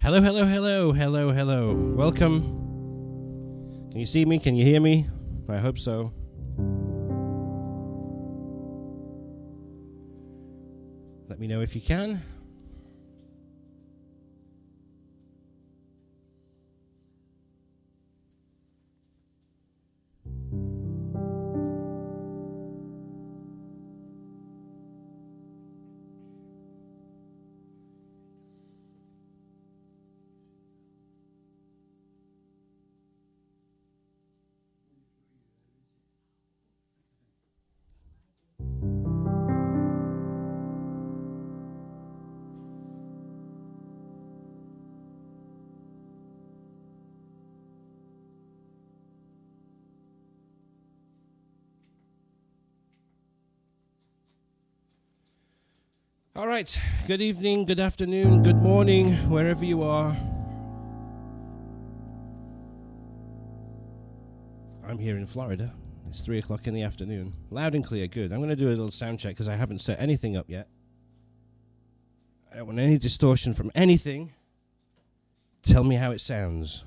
Hello, hello, hello, hello, hello. Welcome. Can you see me? Can you hear me? I hope so. Let me know if you can. All right, good evening, good afternoon, good morning, wherever you are. I'm here in Florida. It's 3 o'clock in the afternoon. Loud and clear, good. I'm going to do a little sound check because I haven't set anything up yet. I don't want any distortion from anything. Tell me how it sounds.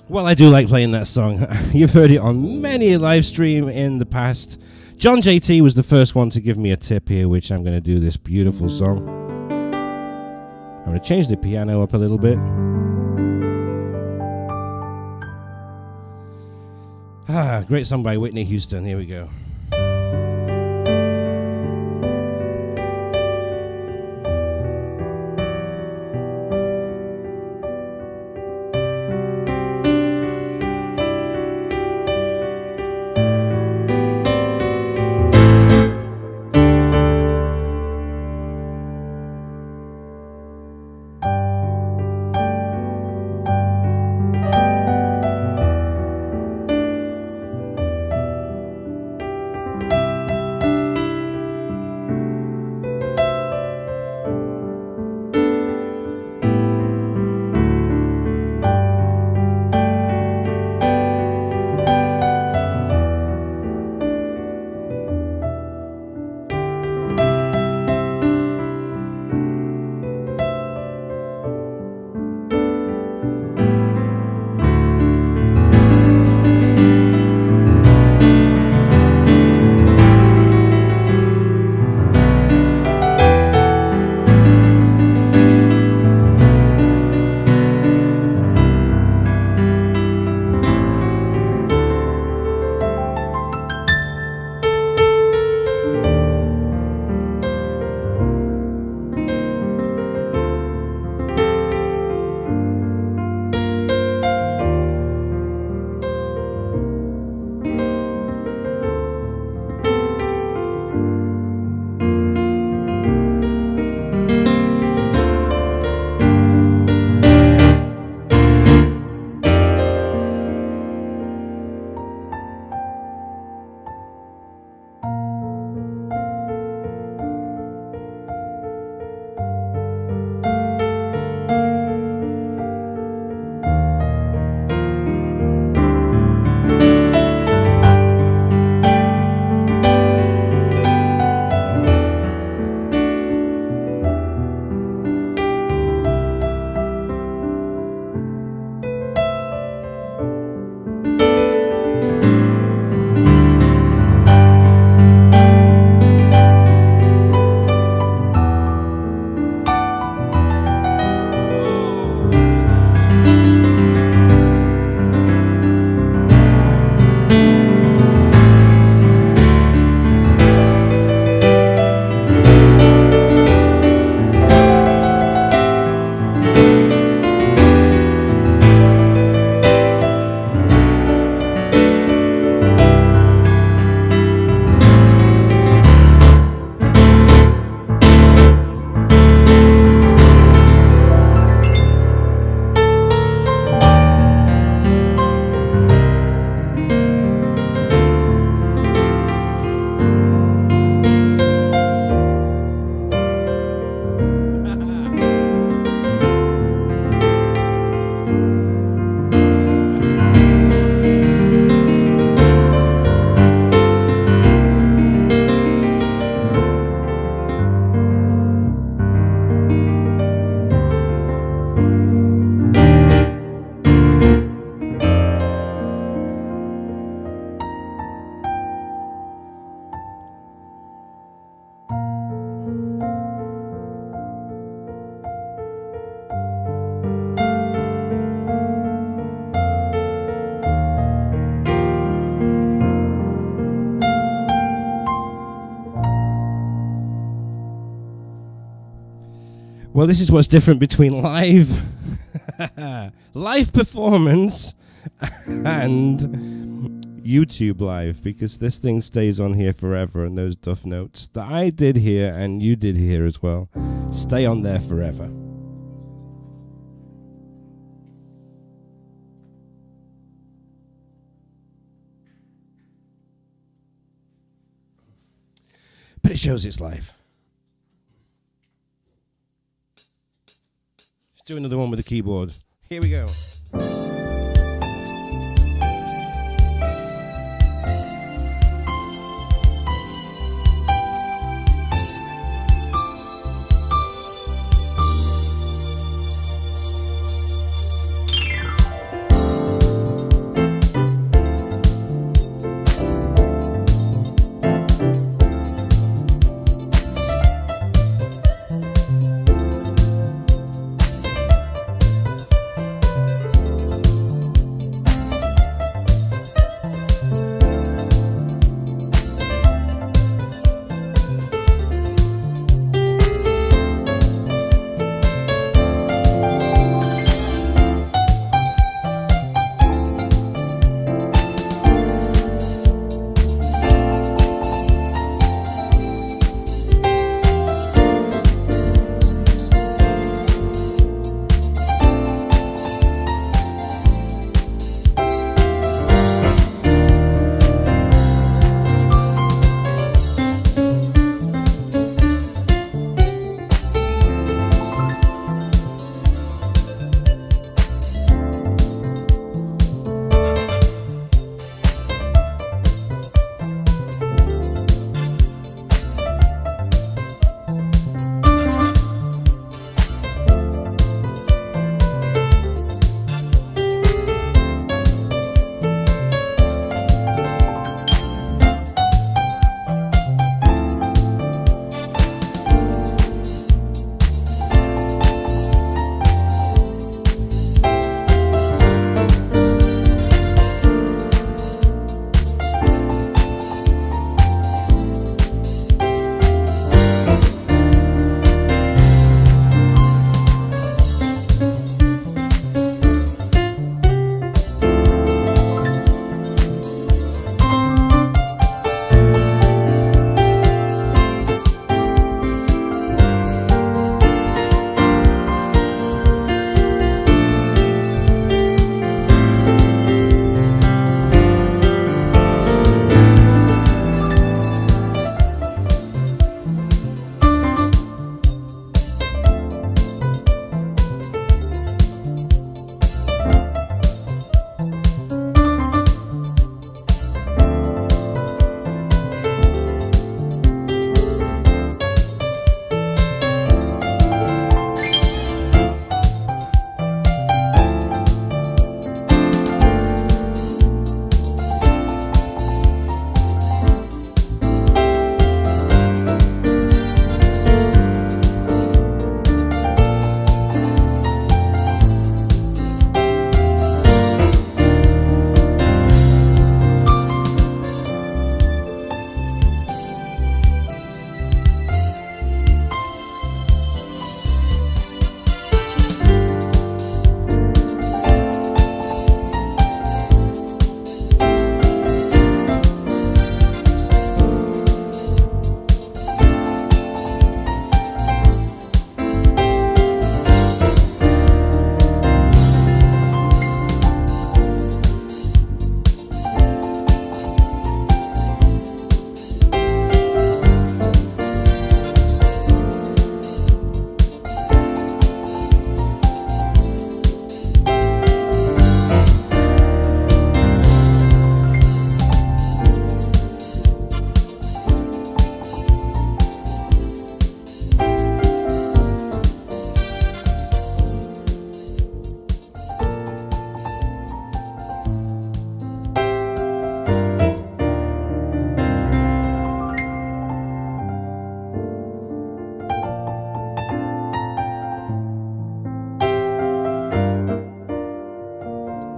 Well, I do like playing that song. You've heard it on many a live stream in the past. John JT was the first one to give me a tip here, which I'm going to do this beautiful song. I'm going to change the piano up a little bit. Great song by Whitney Houston. Here we go. Well, this is what's different between live performance and YouTube live, because this thing stays on here forever, and those duff notes that I did here and you did here as well stay on there forever. But it shows it's live. Let's do another one with the keyboard. Here we go.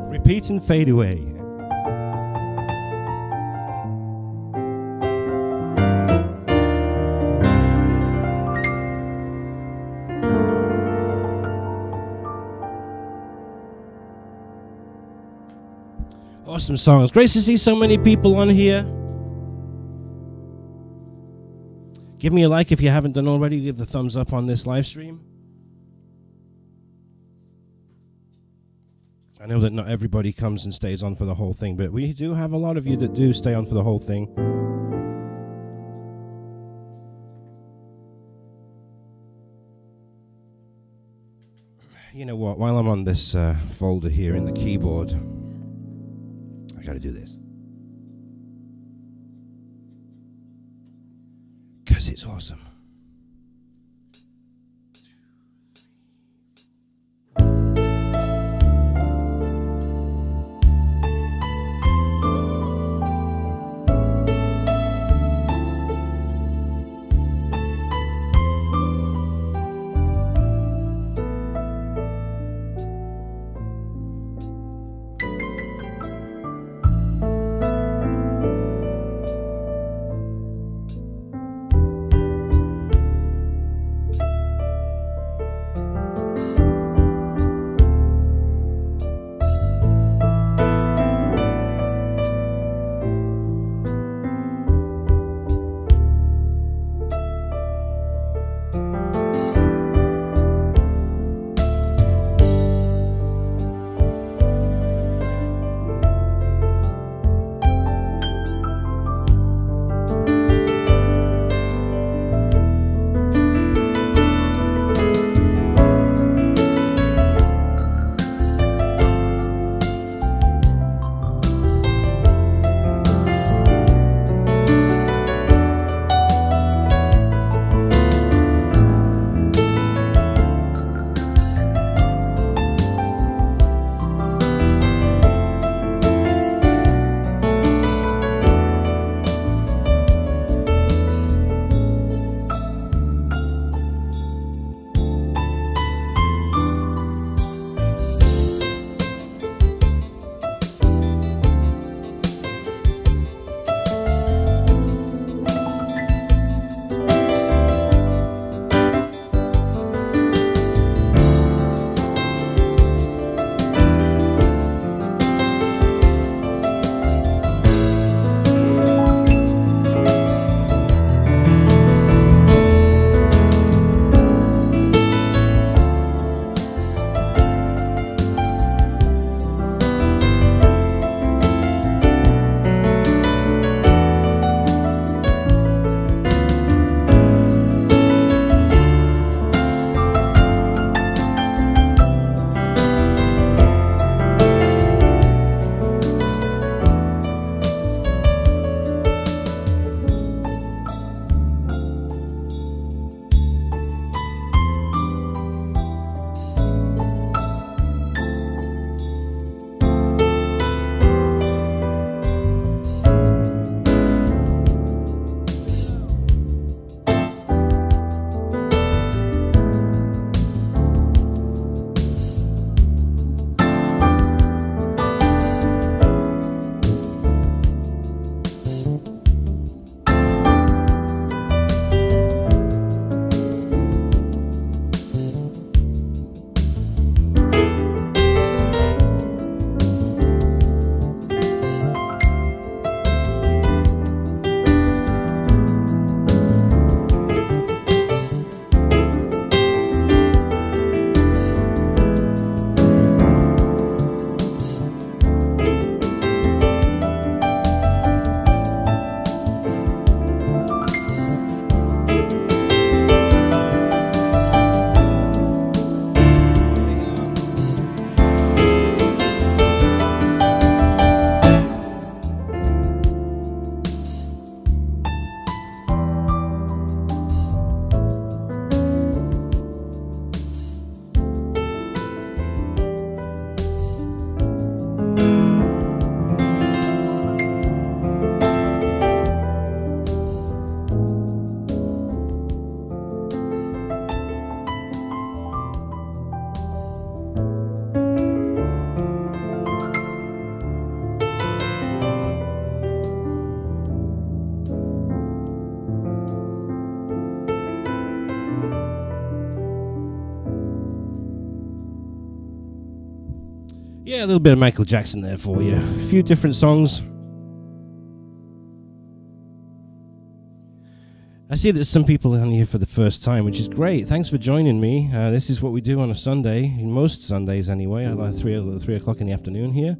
Repeat and fade away. Awesome songs. Great to see so many people on here. Give me a like if you haven't done already. Give the thumbs up on this live stream. I know that not everybody comes and stays on for the whole thing, but we do have a lot of you that do stay on for the whole thing. You know what? While I'm on this folder here in the keyboard, I gotta do this. Because it's awesome. Yeah, a little bit of Michael Jackson there for you. A few different songs. I see that some people on here for the first time, which is great. Thanks for joining me. This is what we do on a Sunday, most Sundays anyway, at like 3 o'clock in the afternoon here.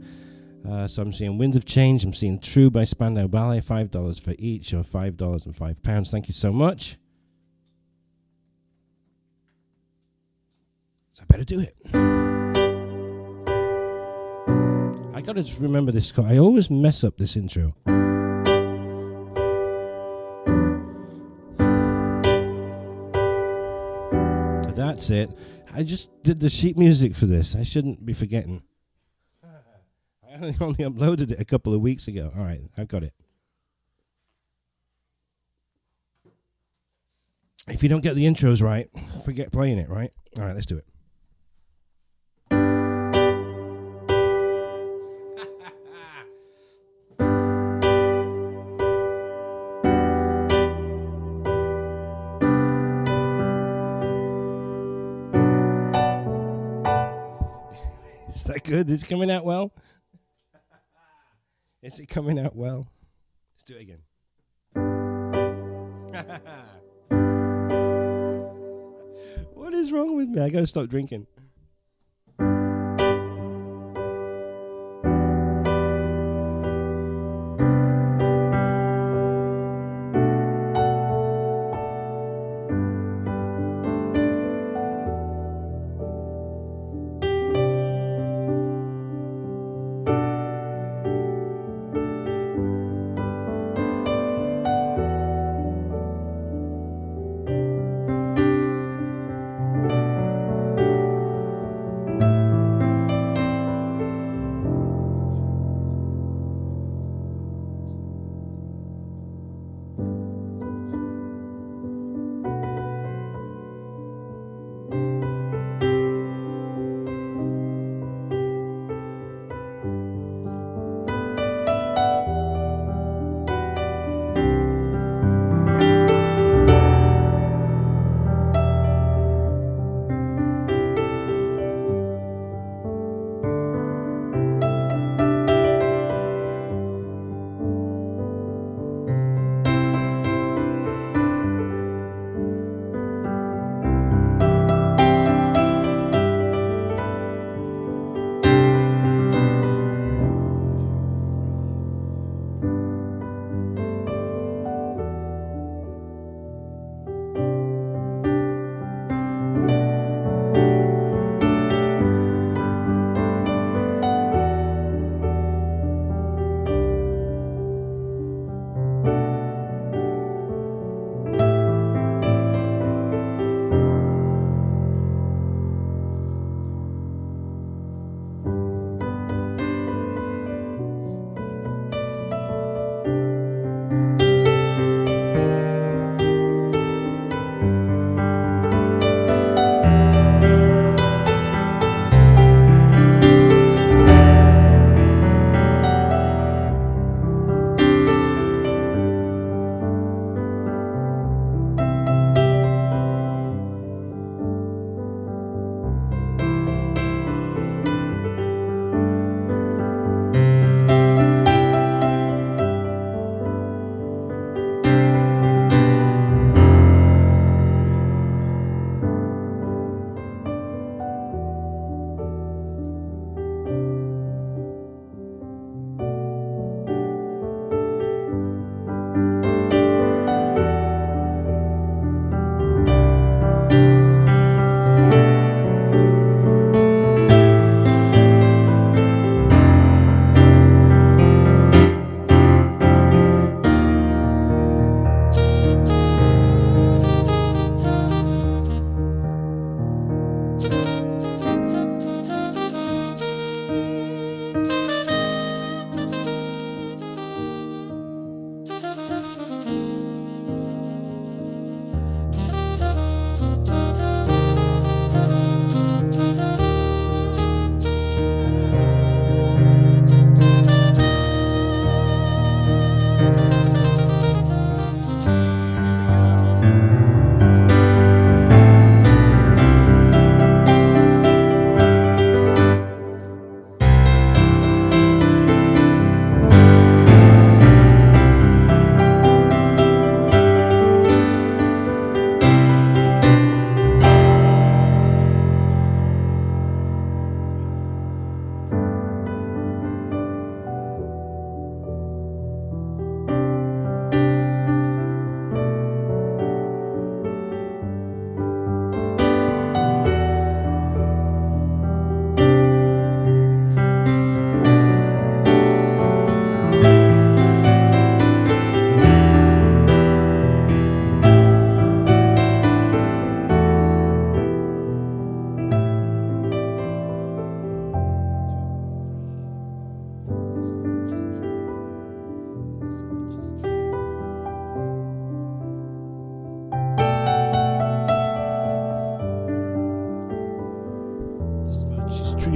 So I'm seeing Wind of Change. I'm seeing True by Spandau Ballet, $5 for each, or $5 and £5. Thank you so much. So I better do it. I gotta just remember this. I always mess up this intro. That's it. I just did the sheet music for this. I shouldn't be forgetting. I only uploaded it a couple of weeks ago. All right, I've got it. If you don't get the intros right, forget playing it, right? All right, let's do it. Is that good? Is it coming out well? Is it coming out well? Let's do it again. What is wrong with me? I gotta stop drinking.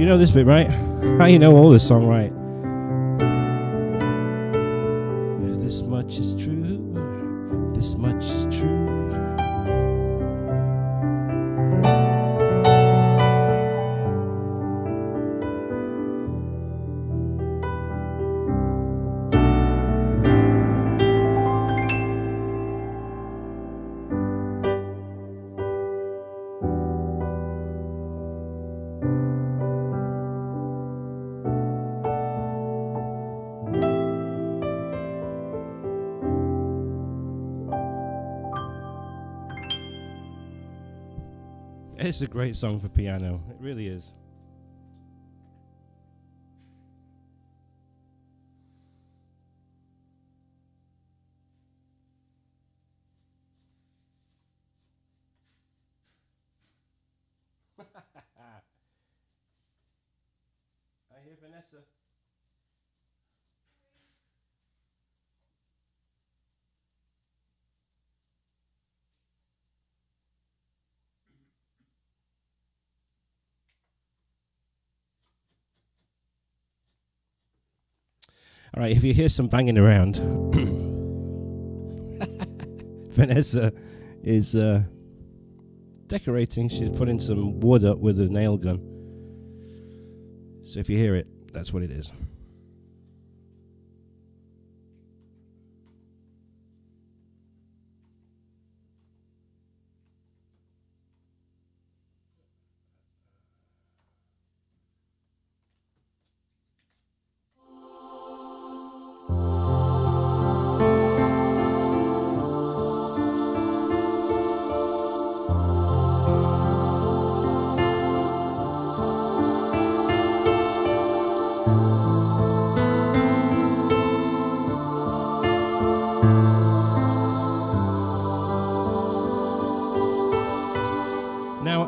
You know this bit, right? How you know all this song, right? This much is true. This much is true. It's a great song for piano. It really is. I hear Vanessa. All right, if you hear some banging around, Vanessa is decorating. She's putting some wood up with a nail gun. So if you hear it, that's what it is.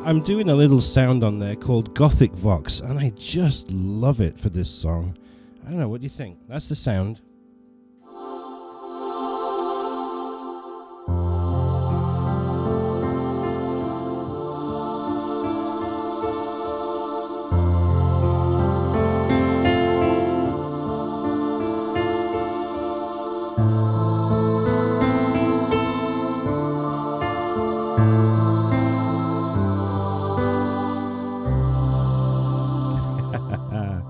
I'm doing a little sound on there called Gothic Vox, and I just love it for this song. I don't know, what do you think? That's the sound.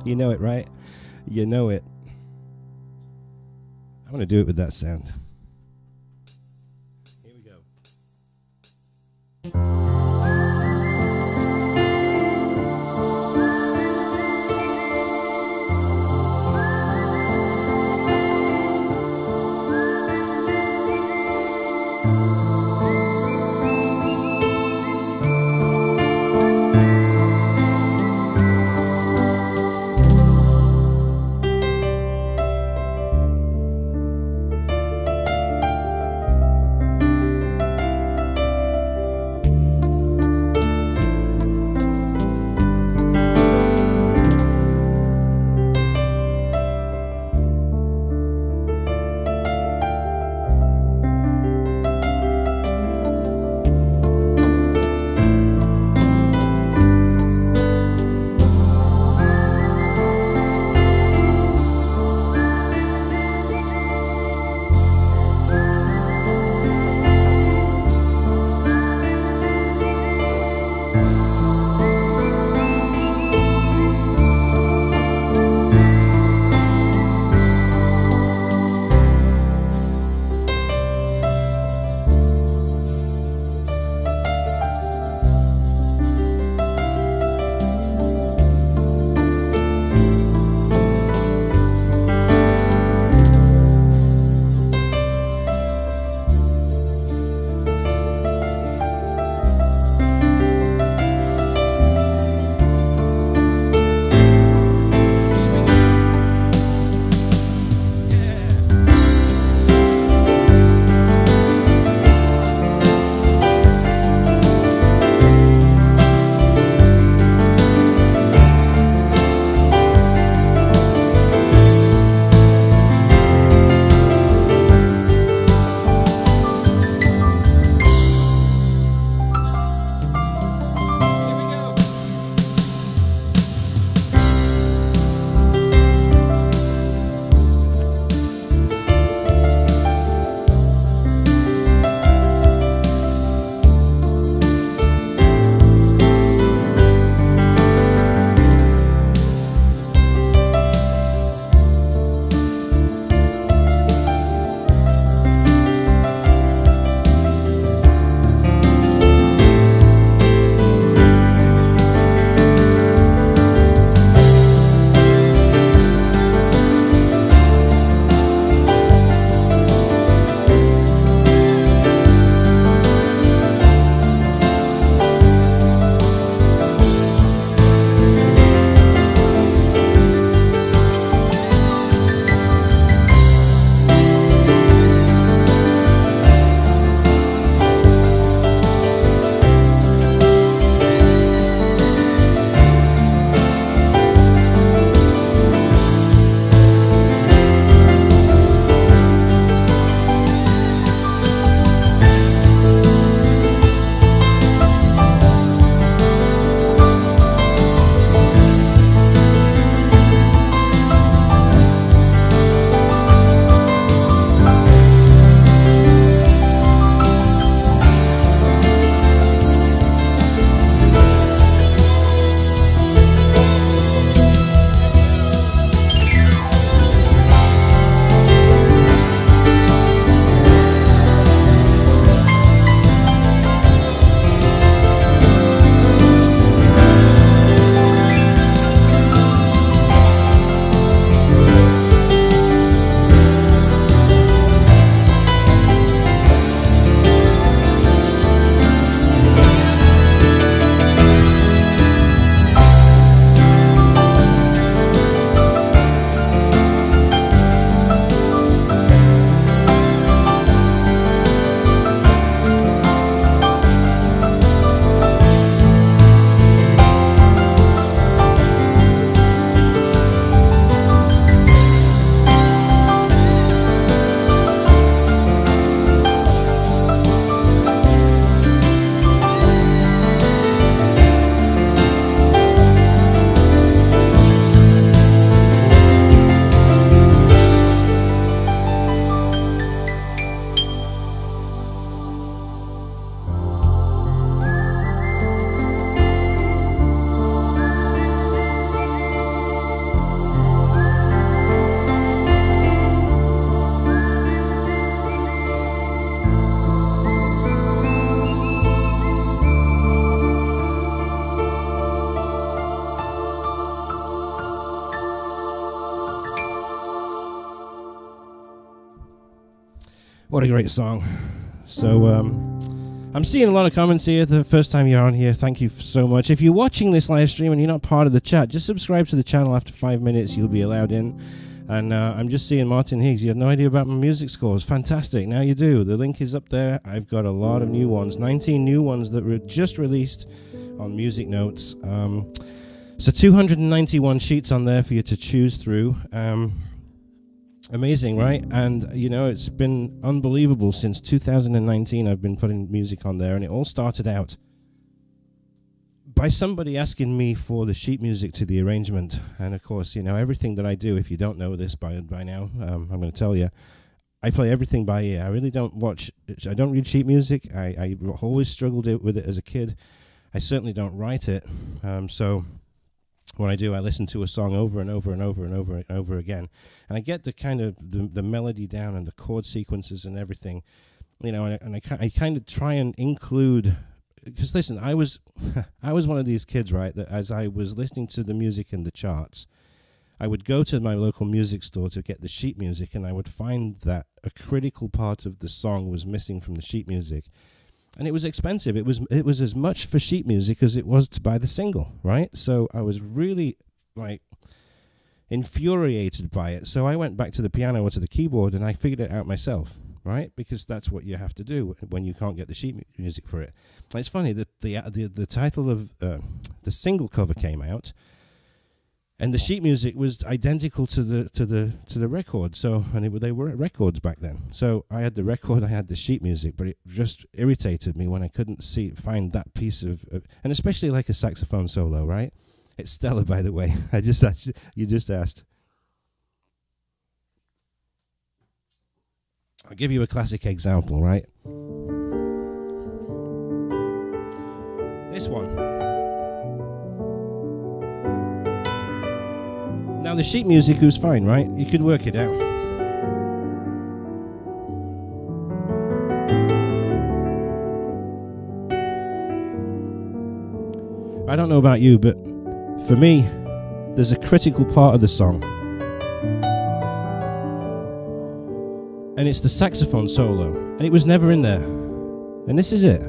You know it, right? You know it. I want to do it with that sound. Here we go. What a great song. So, I'm seeing a lot of comments here. The first time you're on here, thank you so much. If you're watching this live stream and you're not part of the chat, just subscribe to the channel. After 5 minutes, you'll be allowed in. And I'm just seeing Martin Higgs. You had no idea about my music scores. Fantastic. Now you do. The link is up there. I've got a lot of new ones. 19 new ones that were just released on Music Notes. So 291 sheets on there for you to choose through. Amazing, right? And, you know, it's been unbelievable. Since 2019, I've been putting music on there. And it all started out by somebody asking me for the sheet music to the arrangement. And of course, you know, everything that I do, if you don't know this by now, I'm going to tell you, I play everything by ear. I really don't I don't read sheet music. I always struggled with it as a kid. I certainly don't write it. So what I do, I listen to a song over and over and over and over and over again. And I get the kind of the melody down and the chord sequences and everything, you know, and I kind of try and include. Because listen, I was one of these kids, right, that as I was listening to the music in the charts, I would go to my local music store to get the sheet music, and I would find that a critical part of the song was missing from the sheet music. And it was expensive. It was as much for sheet music as it was to buy the single, right? So I was really, like, infuriated by it. So I went back to the piano or to the keyboard, and I figured it out myself. Right, because that's what you have to do when you can't get the sheet music for it. And it's funny that the title of the single cover came out, and the sheet music was identical to the record. So, and they were at records back then. So I had the record, I had the sheet music, but it just irritated me when I couldn't find that piece of and especially like a saxophone solo. Right, it's stellar, by the way. You just asked. I'll give you a classic example, right? This one. Now, the sheet music was fine, right? You could work it out. I don't know about you, but for me, there's a critical part of the song. And it's the saxophone solo. And it was never in there. And this is it.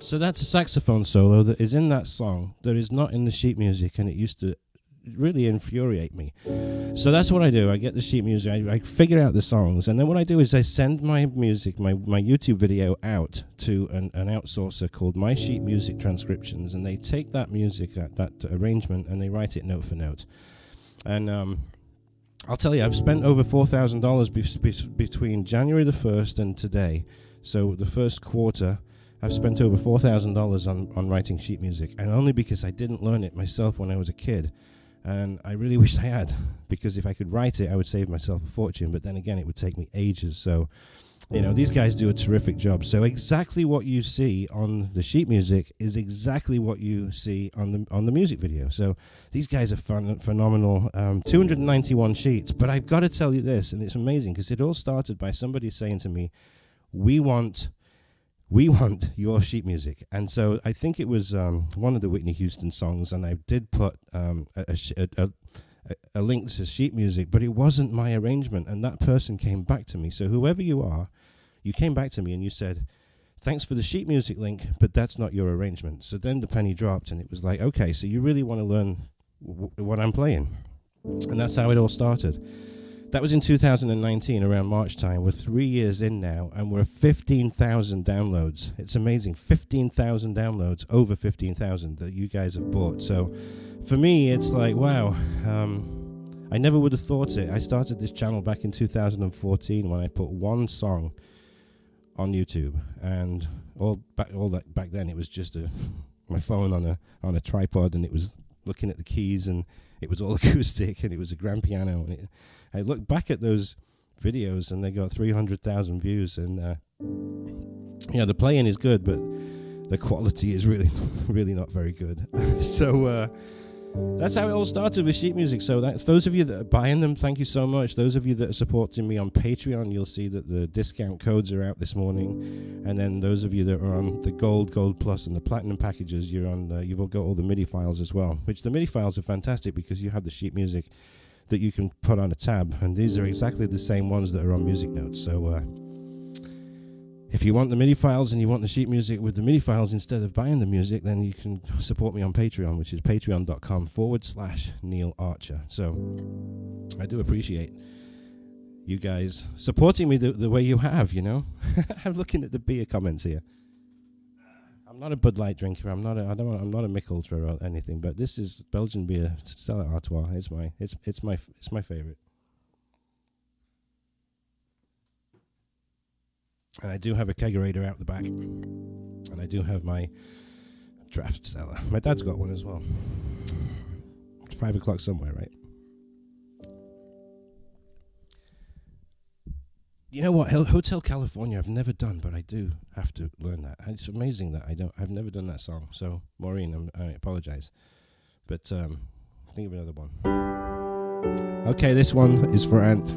So that's a saxophone solo that is in that song that is not in the sheet music, and it used to really infuriate me. So that's what I do. I get the sheet music, I figure out the songs, and then what I do is I send my music, my YouTube video out to an outsourcer called My Sheet Music Transcriptions, and they take that music, that arrangement, and they write it note for note. And I'll tell you, I've spent over $4,000 between January the 1st and today. So the first quarter, I've spent over $4,000 on writing sheet music, and only because I didn't learn it myself when I was a kid. And I really wish I had, because if I could write it, I would save myself a fortune. But then again, it would take me ages. So, you know, these guys do a terrific job. So exactly what you see on the sheet music is exactly what you see on the music video. So these guys are phenomenal. 291 sheets. But I've got to tell you this, and it's amazing, because it all started by somebody saying to me, we want your sheet music. And so I think it was one of the Whitney Houston songs, and I did put a link to sheet music, but it wasn't my arrangement, and that person came back to me. So whoever you are, you came back to me and you said, thanks for the sheet music link, but that's not your arrangement. So then the penny dropped, and it was like, okay, so you really want to learn what I'm playing. And that's how it all started. That was in 2019, around March time. We're 3 years in now, and we're 15,000 downloads. It's amazing. 15,000 downloads, over 15,000 that you guys have bought. So for me, it's like, wow. I never would have thought it. I started this channel back in 2014 when I put one song on YouTube, and back then it was just my phone on a tripod, and it was looking at the keys, and it was all acoustic, and it was a grand piano, and I look back at those videos, and they got 300,000 views, and Yeah, the playing is good, but the quality is really, really not very good. So that's how it all started with sheet music. So that, those of you that are buying them, thank you so much. Those of you that are supporting me on Patreon, you'll see that the discount codes are out this morning. And then those of you that are on the Gold Plus, and the Platinum packages, you've all got all the MIDI files as well. Which the MIDI files are fantastic because you have the sheet music that you can put on a tab, and these are exactly the same ones that are on Music Notes. So if you want the MIDI files and you want the sheet music with the MIDI files instead of buying the music, then you can support me on Patreon, which is patreon.com/Neil Archer. So I do appreciate you guys supporting me the way you have, you know. I'm looking at the beer comments here. I'm not a Bud Light drinker. I'm not a Mick Ultra or anything, but this is Belgian beer, Stella Artois. It's my favorite. And I do have a kegerator out the back. And I do have my draft Stella. My dad's got one as well. It's 5 o'clock somewhere, right? You know what? Hotel California I've never done, but I do have to learn that. It's amazing that I've never done that song. So, Maureen, I apologize. But think of another one. Okay, this one is for Ant.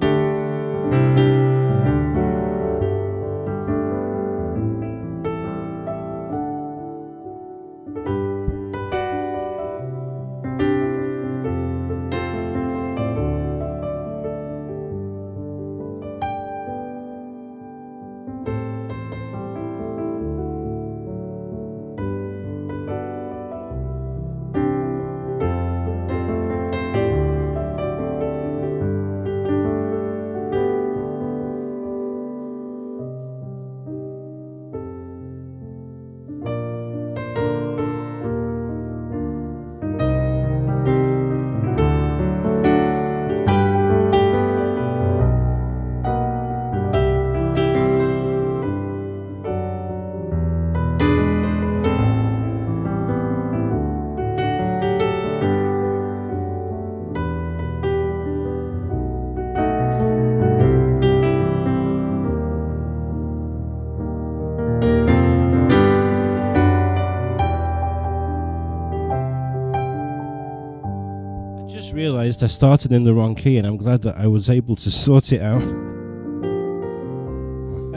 Realized I started in the wrong key, and I'm glad that I was able to sort it out.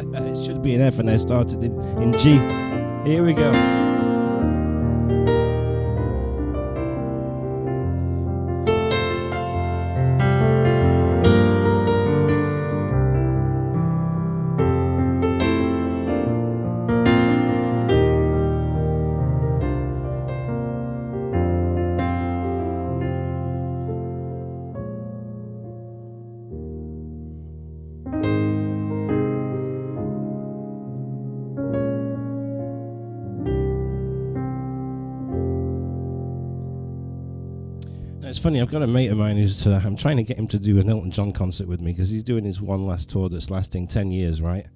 It should be an F, and I started in G. Here we go. It's funny, I've got a mate of mine who's, I'm trying to get him to do an Elton John concert with me because he's doing his one last tour that's lasting 10 years, right?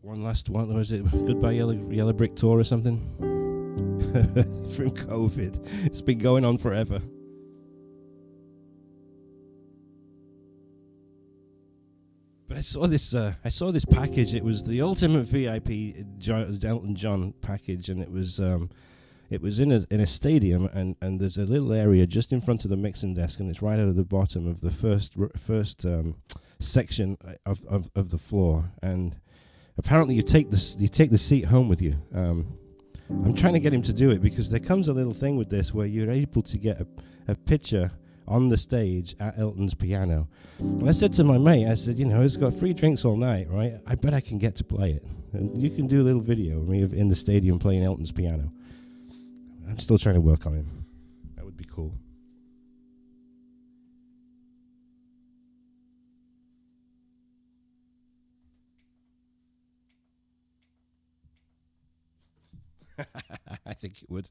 One last one, or is it Goodbye Yellow Brick Tour or something? From COVID. It's been going on forever. But I saw this package. It was the ultimate VIP Elton John package, and it was in a stadium, and there's a little area just in front of the mixing desk, and it's right out of the bottom of the first section of the floor. And apparently, you take the seat home with you. I'm trying to get him to do it because there comes a little thing with this where you're able to get a picture on the stage at Elton's piano. And I said to my mate, I said, it's got free drinks all night, right? I bet I can get to play it. And you can do a little video of me in the stadium playing Elton's piano. I'm still trying to work on him. That would be cool. I think it would.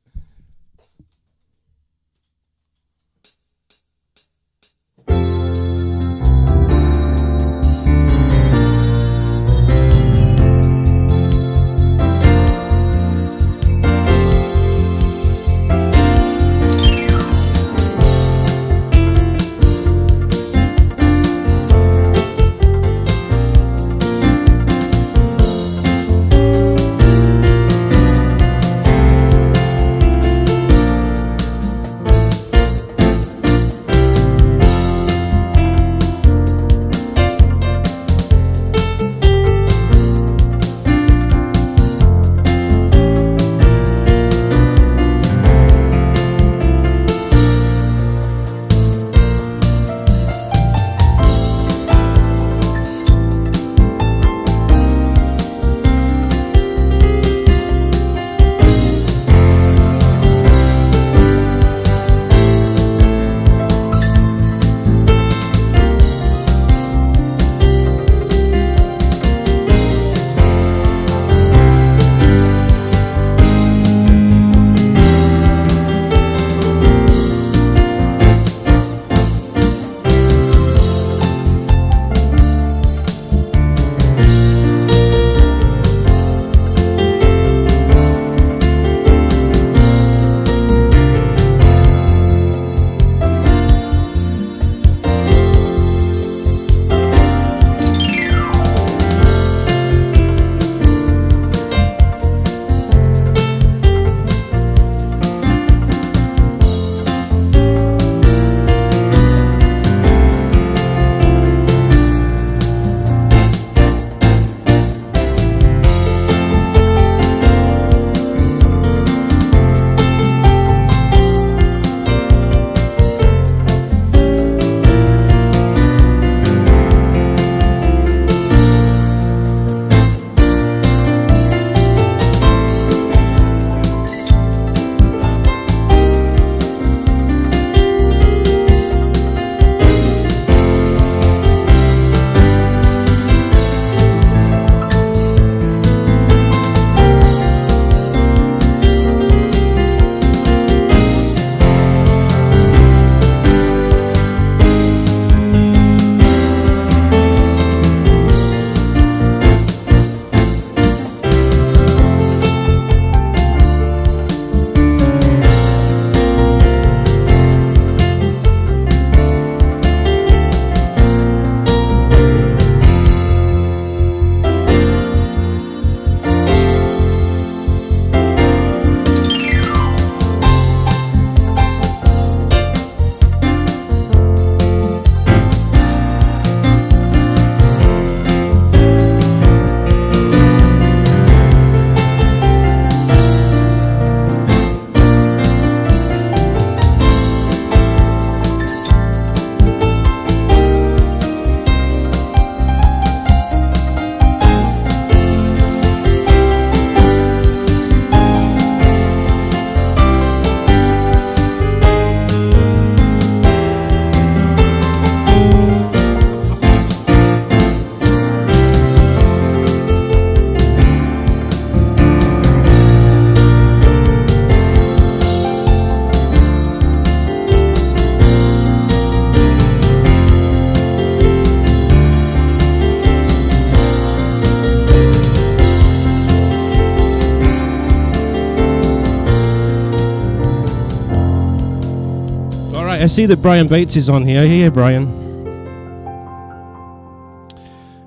Right, I see that Brian Bates is on here. Hey, Brian.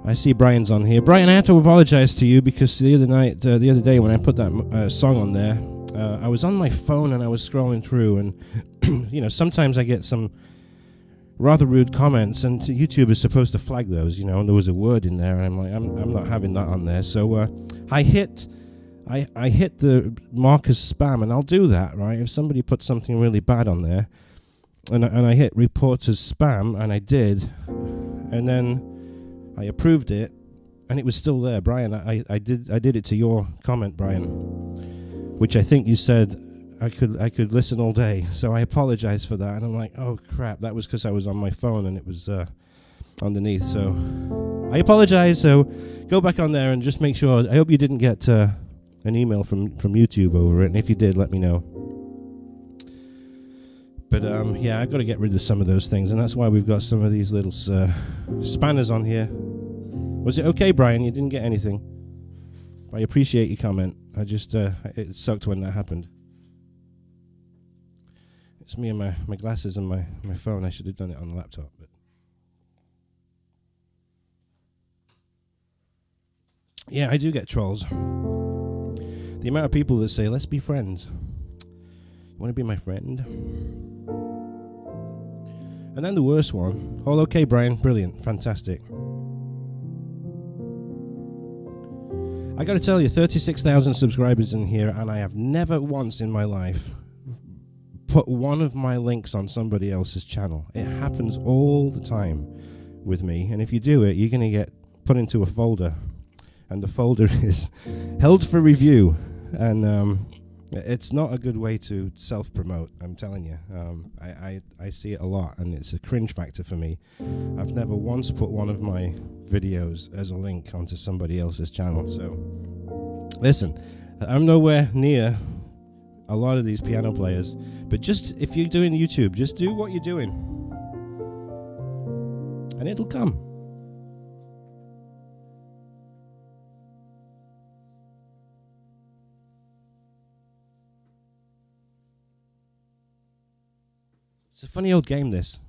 I see Brian's on here. Brian, I have to apologize to you because the other day when I put that song on there, I was on my phone and I was scrolling through, and sometimes I get some rather rude comments, and YouTube is supposed to flag those, and there was a word in there, and I'm like, I'm not having that on there. So I hit the mark as spam, and I'll do that, right? If somebody puts something really bad on there, and I hit report as spam, and I did, and then I approved it, and it was still there, Brian. I did it to your comment, Brian, which I think you said I could listen all day. So I apologize for that, and I'm like, oh crap, that was because I was on my phone and it was underneath. So I apologize. So go back on there and just make sure. I hope you didn't get an email from YouTube over it, and if you did, let me know. But yeah, I've got to get rid of some of those things, and that's why we've got some of these little spanners on here. Was it okay, Brian? You didn't get anything. I appreciate your comment. I just it sucked when that happened. It's me and my glasses and my phone. I should have done it on the laptop. But yeah, I do get trolls. The amount of people that say, let's be friends. You want to be my friend? And then the worst one. All okay, Brian. Brilliant. Fantastic. I got to tell you, 36,000 subscribers in here, and I have never once in my life put one of my links on somebody else's channel. It happens all the time with me, and if you do it, you're going to get put into a folder, and the folder is held for review, and it's not a good way to self-promote, I'm telling you. I see it a lot, and it's a cringe factor for me. I've never once put one of my videos as a link onto somebody else's channel. So listen, I'm nowhere near a lot of these piano players, but just if you're doing YouTube, just do what you're doing and it'll come. It's a funny old game, this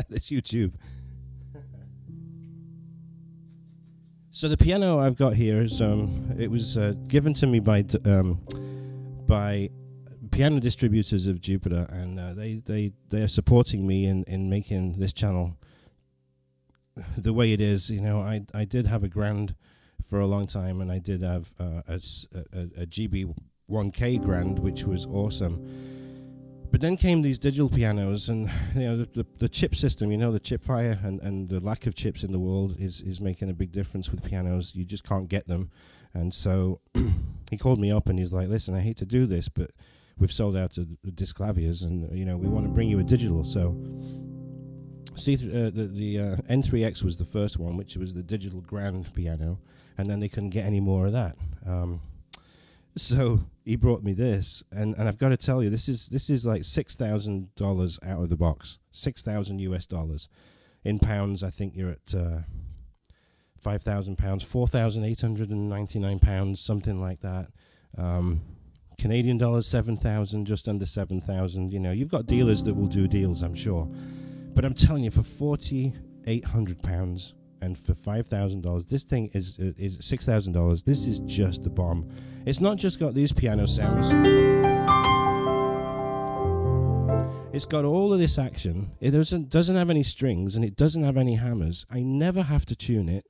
this YouTube. So the piano I've got here is it was given to me by piano distributors of Jupiter, and they are supporting me in making this channel the way it is. I did have a Grand for a long time, and I did have a GB1K Grand, which was awesome. But then came these digital pianos, and the chip system, the chip fire and the lack of chips in the world is making a big difference with pianos. You just can't get them. And so he called me up and he's like, listen, I hate to do this, but we've sold out of the disc claviers, and we want to bring you a digital. So the N3X was the first one, which was the digital grand piano, and then they couldn't get any more of that. So he brought me this, and I've got to tell you, this is like $6,000 out of the box, $6,000 US. In pounds, I think you're at 5,000 pounds, 4,899 pounds, something like that. Canadian dollars, 7,000, just under 7,000. You've got dealers that will do deals, I'm sure. But I'm telling you, for 4,800 pounds and for $5,000, this thing is $6,000. This is just the bomb. It's not just got these piano sounds. It's got all of this action. It doesn't have any strings, and it doesn't have any hammers. I never have to tune it.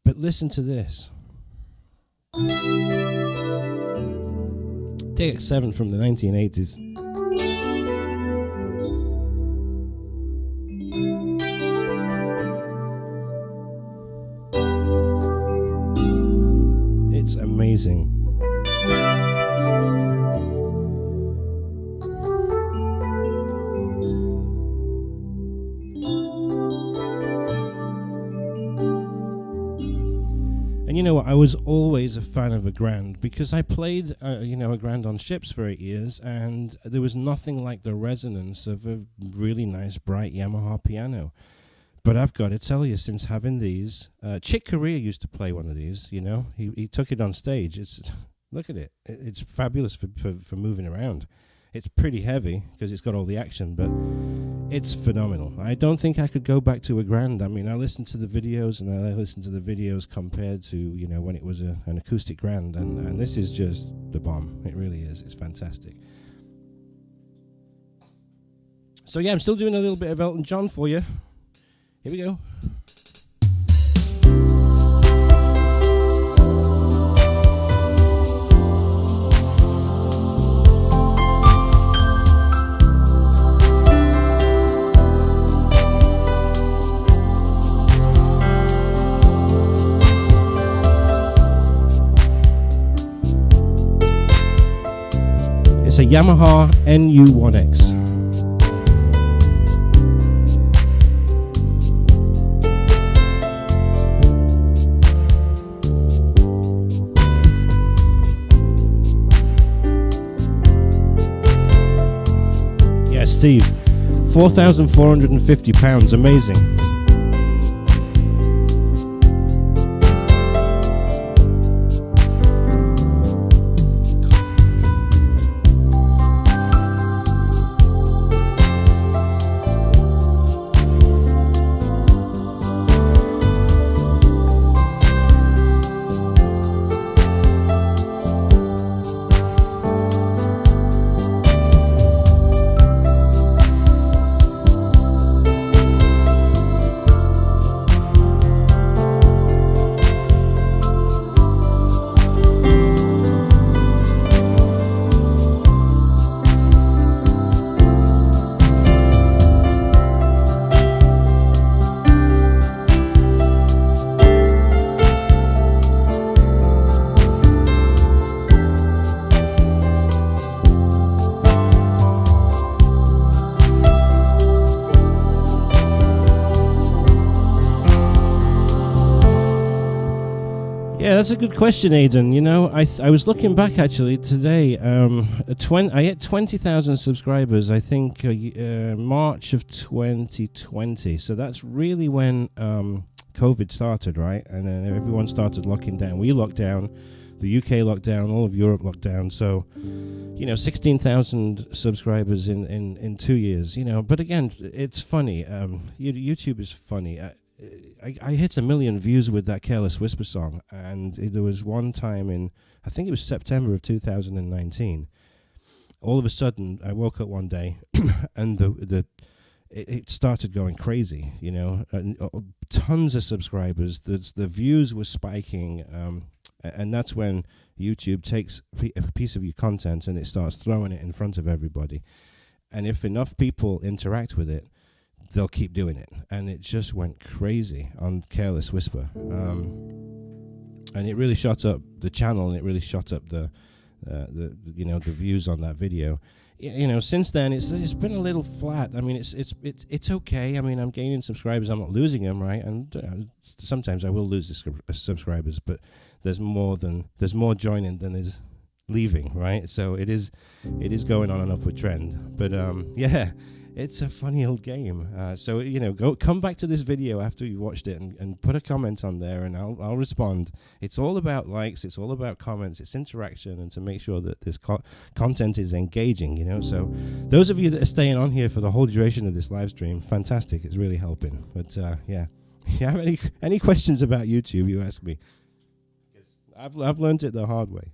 But listen to this. DX7 from the 1980s. It's amazing. And you know what? I was always a fan of a grand because I played, a grand on ships for 8 years, and there was nothing like the resonance of a really nice, bright Yamaha piano. But I've got to tell you, since having these, Chick Corea used to play one of these. He took it on stage. Look at it. It's fabulous for moving around. It's pretty heavy because it's got all the action, but it's phenomenal. I don't think I could go back to a grand. I mean, I listened to the videos, and I listened to the videos compared to, you know, when it was an acoustic grand, and this is just the bomb. It really is. It's fantastic. So yeah, I'm still doing a little bit of Elton John for you. Here we go. It's a Yamaha NU1X. Yeah, Steve, £4,450, amazing. Yeah, that's a good question, Aidan. You know, I was looking back actually today. I hit 20,000 subscribers, I think, March of 2020. So that's really when COVID started, right? And then everyone started locking down. We locked down, the UK locked down, all of Europe locked down. So, you know, 16,000 subscribers in 2 years. You know, but again, it's funny. YouTube is funny. I hit 1 million views with that Careless Whisper song, and there was one time in, I think it was September of 2019, all of a sudden I woke up one day and it started going crazy, you know, and tons of subscribers, the views were spiking, and that's when YouTube takes a piece of your content and it starts throwing it in front of everybody, and if enough people interact with it, they'll keep doing it, and it just went crazy on Careless Whisper, and it really shot up the channel, and it really shot up the you know, the views on that video. You know, since then it's been a little flat. I mean, it's okay. I mean, I'm gaining subscribers. I'm not losing them, right? And sometimes I will lose the subscribers, but there's more joining than is leaving, right? So it is going on an upward trend. But yeah. It's a funny old game. So, you know, come back to this video after you watched it and put a comment on there, and I'll respond. It's all about likes. It's all about comments. It's interaction, and to make sure that this content is engaging, you know. So those of you that are staying on here for the whole duration of this live stream, fantastic. It's really helping. But, yeah. If you have any questions about YouTube, you ask me. I've learned it the hard way.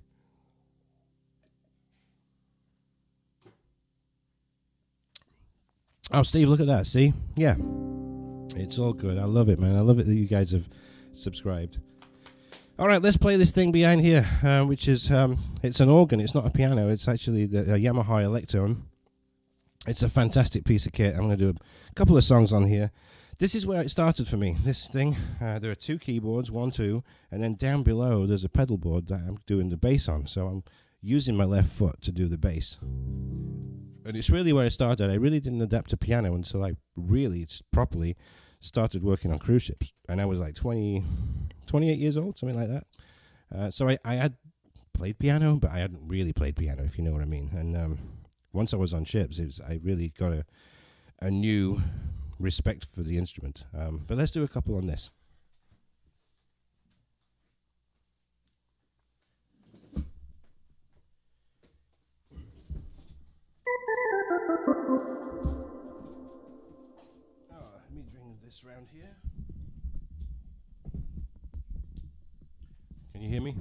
Oh, Steve, look at that. See? Yeah. It's all good. I love it, man. I love it that you guys have subscribed. All right, let's play this thing behind here, which is, it's an organ. It's not a piano. It's actually the Yamaha Electone. It's a fantastic piece of kit. I'm going to do a couple of songs on here. This is where it started for me, this thing. There are 2 keyboards, 1, 2, and then down below there's a pedal board that I'm doing the bass on. So I'm using my left foot to do the bass. And it's really where it started. I really didn't adapt to piano until I really properly started working on cruise ships. And I was like 28 years old, something like that. So I had played piano, but I hadn't really played piano, if you know what I mean. And once I was on ships, I really got a new respect for the instrument. But let's do a couple on this. around here. Can you hear me?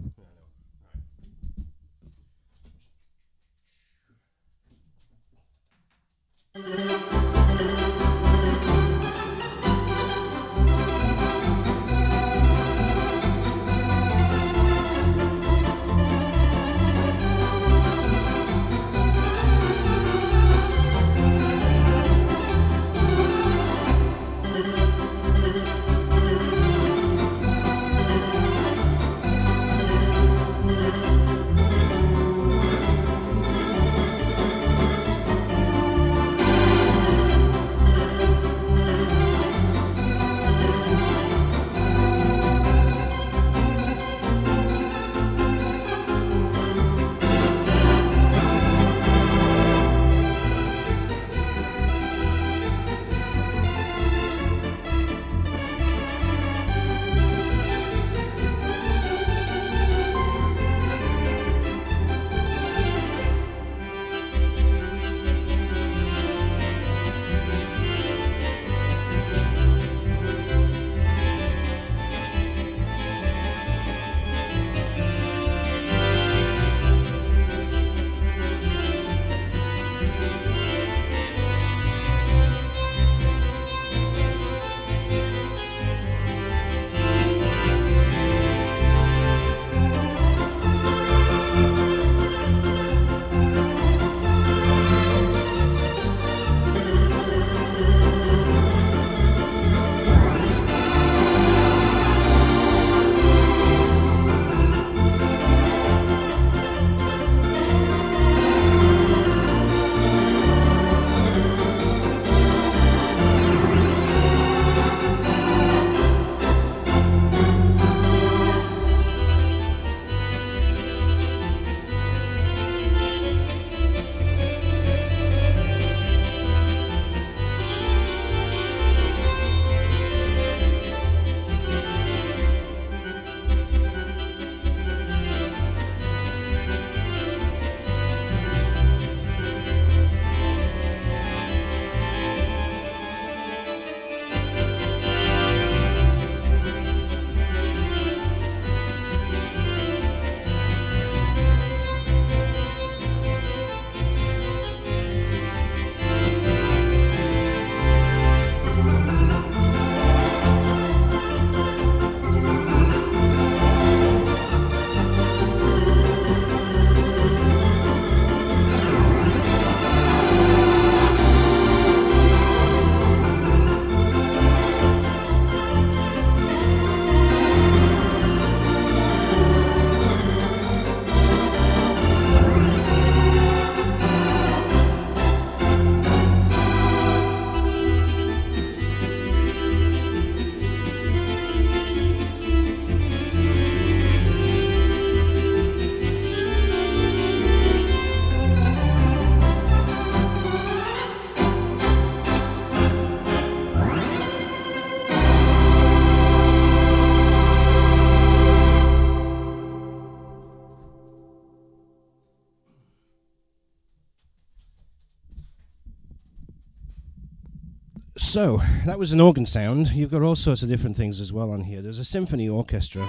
So, that was an organ sound. You've got all sorts of different things as well on here. There's a symphony orchestra.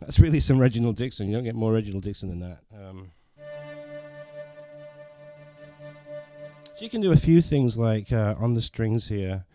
That's really some Reginald Dixon. You don't get more Reginald Dixon than that. So you can do a few things like on the strings here.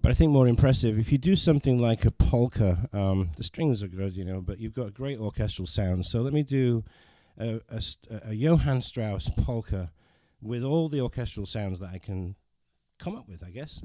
I think more impressive, if you do something like a polka, the strings are good, you know, but you've got a great orchestral sound. So let me do a Johann Strauss polka. with all the orchestral sounds that I can come up with, I guess.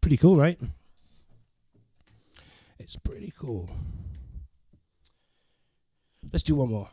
Pretty cool, right? It's pretty cool. Let's do one more.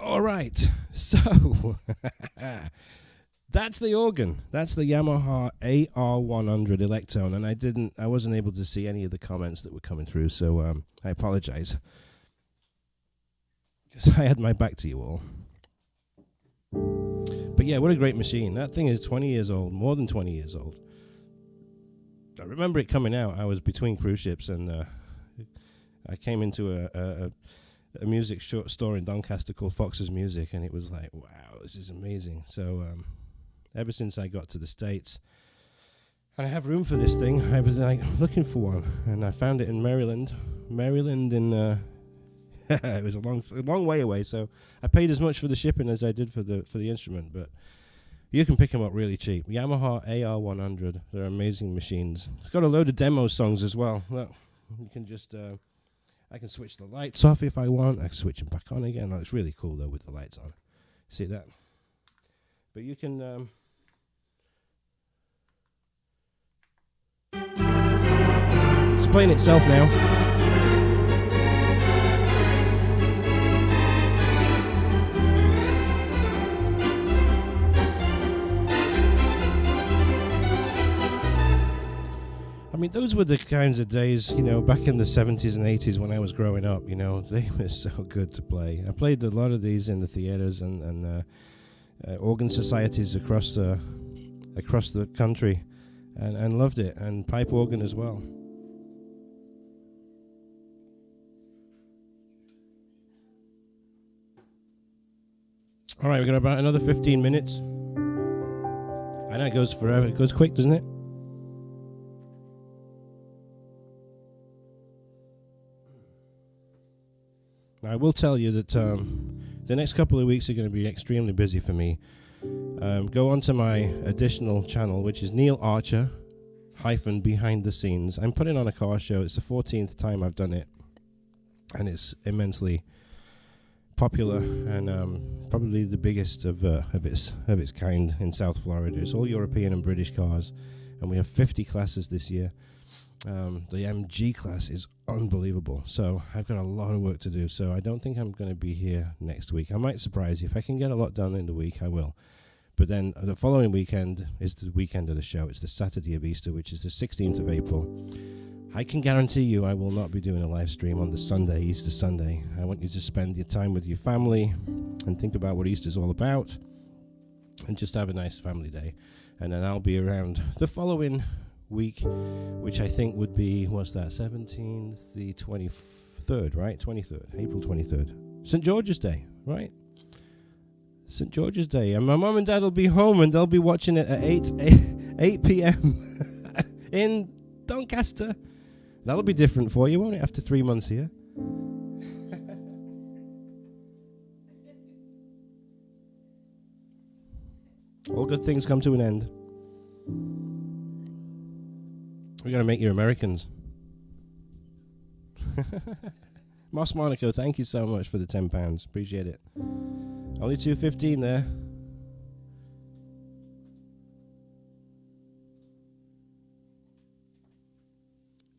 All right, so that's the organ. That's the Yamaha AR100 Electone, and I wasn't able to see any of the comments that were coming through, so I apologize, because I had my back to you all. But yeah, what a great machine. That thing is 20 years old, more than 20 years old. I remember it coming out. I was between cruise ships, and I came into a music store in Doncaster called Fox's Music, and it was like, wow, this is amazing. So ever since I got to the States, and I have room for this thing, I was like looking for one, and I found it in Maryland in it was a long way away, so I paid as much for the shipping as I did for the instrument, but you can pick them up really cheap. Yamaha AR100, they're amazing machines. It's got a load of demo songs as well. Look, you can just I can switch the lights off if I want. I can switch them back on again. It's really cool though with the lights on. See that? But you can it's playing itself now. I mean, those were the kinds of days, back in the 70s and 80s when I was growing up, they were so good to play. I played a lot of these in the theaters and organ societies across the country and loved it, and pipe organ as well. All right, we've got about another 15 minutes. I know it goes forever. It goes quick, doesn't it? I will tell you that the next couple of weeks are going to be extremely busy for me. Go on to my additional channel, which is Neil Archer - behind the scenes. I'm putting on a car show. It's the 14th time I've done it, and it's immensely popular and probably the biggest of its kind in South Florida. It's all European and British cars, and we have 50 classes this year. The MG class is unbelievable, so I've got a lot of work to do, so I don't think I'm going to be here next week. I might surprise you. If I can get a lot done in the week, I will. But then the following weekend is the weekend of the show. It's the Saturday of Easter, which is the 16th of April. I can guarantee you I will not be doing a live stream on the Sunday, Easter Sunday. I want you to spend your time with your family and think about what Easter's all about and just have a nice family day. And then I'll be around the following week, which I think would be, what's that, 17th, the 23rd, right? 23rd, April 23rd. St. George's Day, right? St. George's Day. And my mum and dad will be home and they'll be watching it at 8 p.m. in Doncaster. That'll be different for you, won't it, after 3 months here? All good things come to an end. We got to make you Americans. Moss Monaco, thank you so much for the £10. Appreciate it. Only $2.15 there.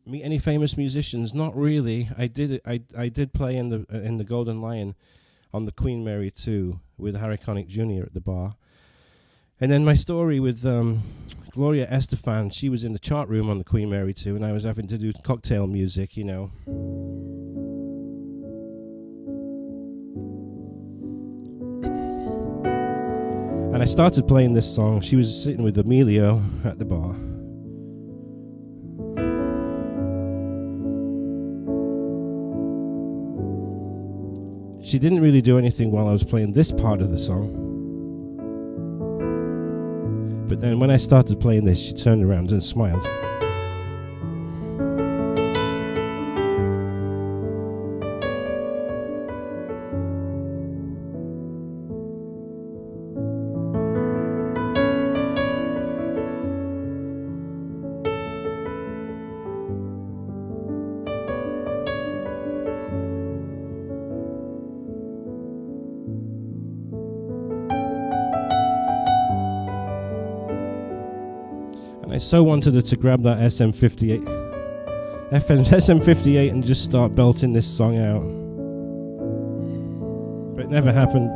Meet any famous musicians? Not really. I did play in the Golden Lion on the Queen Mary 2 with Harry Connick Jr. at the bar. And then my story with Gloria Estefan, she was in the chart room on the Queen Mary 2, and I was having to do cocktail music, And I started playing this song. She was sitting with Emilio at the bar. She didn't really do anything while I was playing this part of the song. But then when I started playing this, she turned around and smiled. I so wanted her to grab that SM58 and just start belting this song out. But it never happened.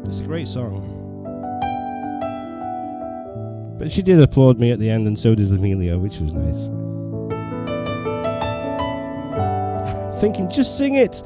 It's a great song. But she did applaud me at the end, and so did Emilio, which was nice. Thinking, just sing it!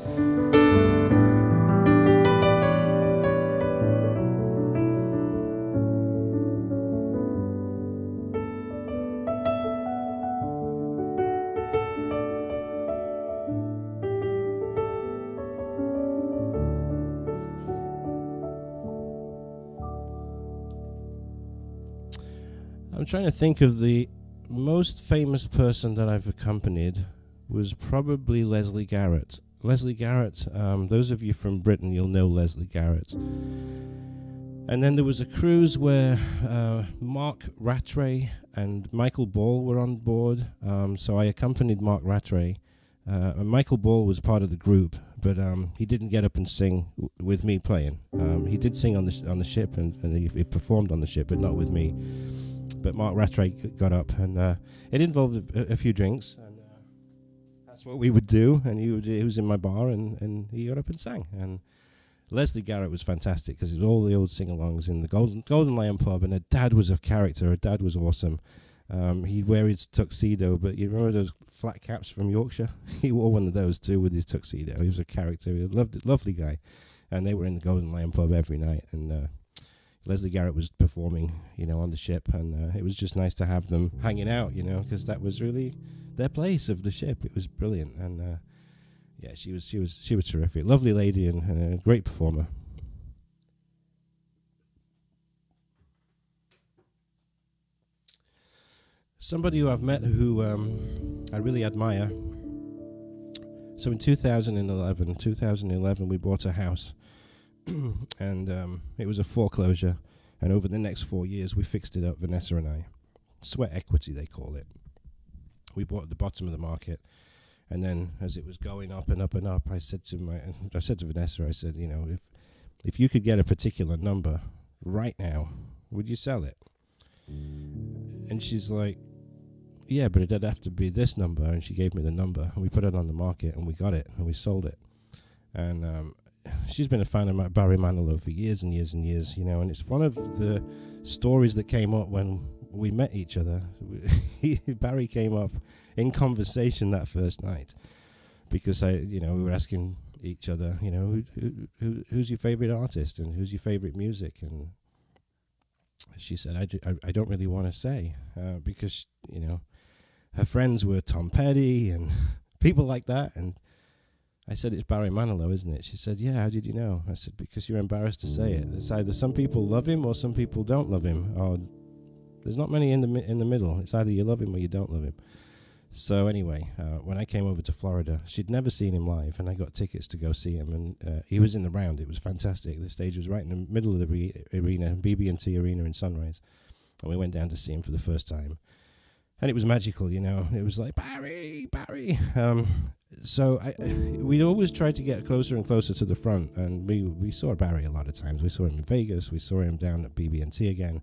I'm trying to think of the most famous person that I've accompanied was probably Leslie Garrett. Leslie Garrett, those of you from Britain, you'll know Leslie Garrett. And then there was a cruise where Mark Rattray and Michael Ball were on board. So I accompanied Mark Rattray. And Michael Ball was part of the group, but he didn't get up and sing with me playing. He did sing on the ship, and he performed on the ship, but not with me. But Mark Rattray got up, and it involved a few drinks, and that's what we would do. And he was in my bar, and he got up and sang. And Leslie Garrett was fantastic because it was all the old sing-alongs in the Golden Lion pub, and her dad was a character. Her dad was awesome. He'd wear his tuxedo, but you remember those flat caps from Yorkshire? He wore one of those too with his tuxedo. He was a character. He was a lovely guy, and they were in the Golden Lion pub every night. And Leslie Garrett was performing, on the ship, and it was just nice to have them hanging out, because that was really their place of the ship. It was brilliant, and yeah, she was terrific, lovely lady, and a great performer. Somebody who I've met who I really admire. So in 2011, we bought a house. And it was a foreclosure, and over the next 4 years we fixed it up, Vanessa and I. Sweat equity, they call it. We bought at the bottom of the market, and then as it was going up and up and up, I said to Vanessa, I said, if you could get a particular number right now, would you sell it? And she's like, yeah, but it'd have to be this number. And she gave me the number, and we put it on the market, and we got it, and we sold it. And she's been a fan of Barry Manilow for years and years and years, and it's one of the stories that came up when we met each other. Barry came up in conversation that first night because we were asking each other, who's your favorite artist and who's your favorite music, and she said, I don't really want to say because her friends were Tom Petty and people like that, and I said, it's Barry Manilow, isn't it? She said, yeah, how did you know? I said, because you're embarrassed to say it. It's either some people love him or some people don't love him. Or there's not many in the middle. It's either you love him or you don't love him. So anyway, when I came over to Florida, she'd never seen him live, and I got tickets to go see him. And he was in the round. It was fantastic. The stage was right in the middle of the arena, BB&T Arena in Sunrise. And we went down to see him for the first time. And it was magical, It was like, Barry! So we'd always tried to get closer and closer to the front, and we saw Barry a lot of times. We saw him in Vegas. We saw him down at BB&T again.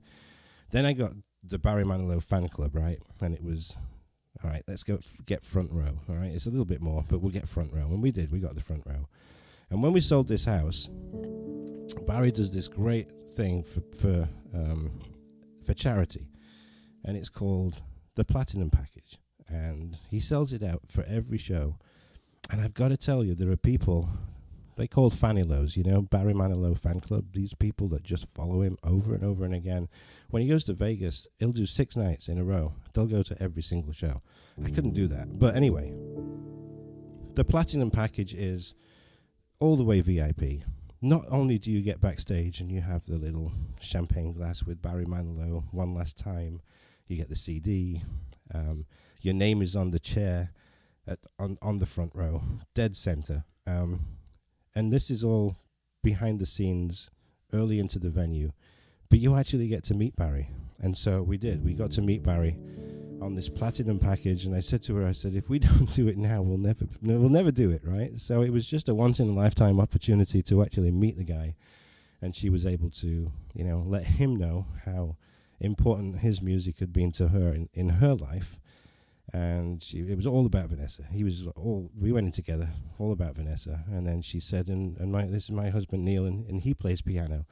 Then I got the Barry Manilow fan club, right? And it was, all right, let's go get front row, all right? It's a little bit more, but we'll get front row. And we did. We got the front row. And when we sold this house, Barry does this great thing for charity, and it's called the Platinum Package. And he sells it out for every show. And I've got to tell you, there are people, they called Fanilows, Barry Manilow fan club, these people that just follow him over and over and again. When he goes to Vegas, he'll do 6 nights in a row. They'll go to every single show. I couldn't do that. But anyway, the Platinum Package is all the way VIP. Not only do you get backstage and you have the little champagne glass with Barry Manilow one last time, you get the CD, your name is on the chair on the front row, dead center. And this is all behind the scenes early into the venue, but you actually get to meet Barry. And so we did. We got to meet Barry on this platinum package, and I said to her, I said, if we don't do it now, we'll never do it, right? So it was just a once-in-a-lifetime opportunity to actually meet the guy, and she was able to, let him know how important his music had been to her in her life. And it was all about Vanessa. We went in together, all about Vanessa. And then she said, this is my husband Neil, and he plays piano.